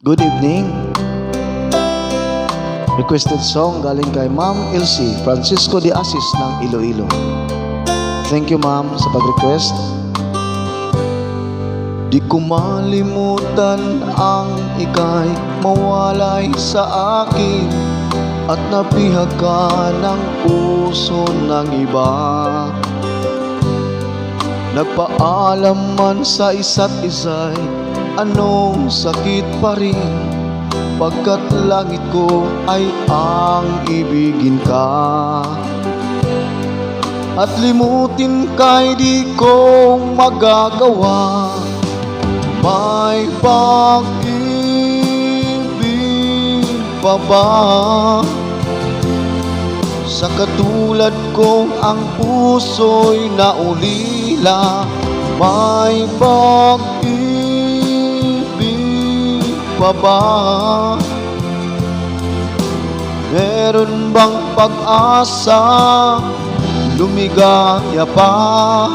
Good evening. Requested song galing kay Ma'am Elsie Francisco de Asis ng Iloilo. Thank you, Ma'am, sa pag-request. Di ko malimutan ang ika'y mawalay sa akin at napihag ka ng puso ng iba. Nagpaalam man sa isa't isa'y anong sakit pa rin, pagkat langit ko ay ang ibigin ka. At limutin ka'y di ko magagawa. May pag-ibig pa ba sa katulad kong ang puso'y naulila? May pag-ibig pa ba? Meron bang pag-asa? Lumigaya pa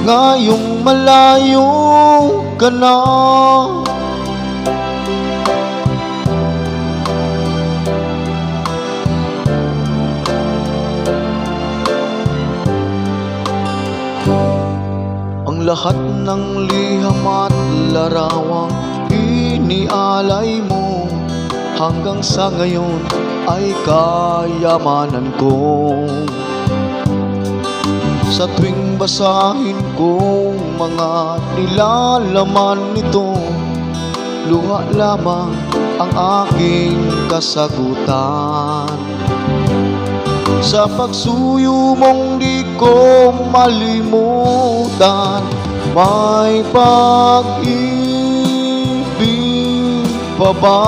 ngayong malayo ka na. Ang lahat ng liham at larawang inialay mo hanggang sa ngayon ay kayamanan ko. Sa tuwing basahin ko mga nilalaman nito, luha lamang ang aking kasagutan. Sa pagsuyo mong di ko malimutan, may pag-ibig pa ba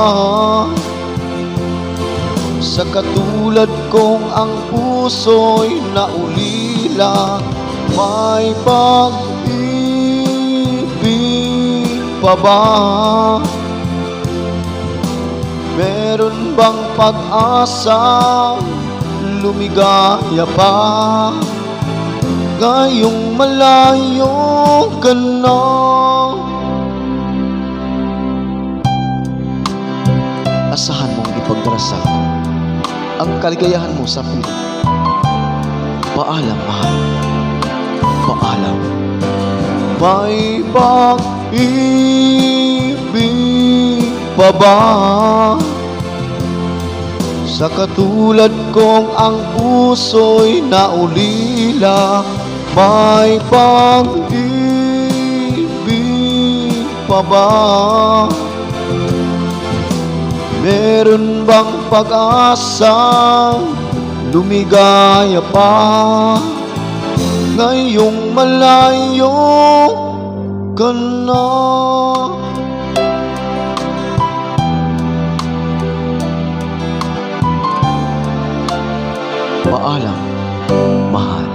sa katulad kong ang puso'y naulila? May pag-ibig pa ba? Meron bang pag-asa? Lumigaya pa ngayong malayo ka na. Asahan mong ipagdarasal ko ang kaligayahan mo sa piling. Paalam, mahal. Paalam. May pag-ibig pa ba sa katulad kong ang puso'y naulila? May pag-ibig pa ba? Meron bang pag-asa? Lumigaya pa ngayong malayo ka na. Paalam, mahal.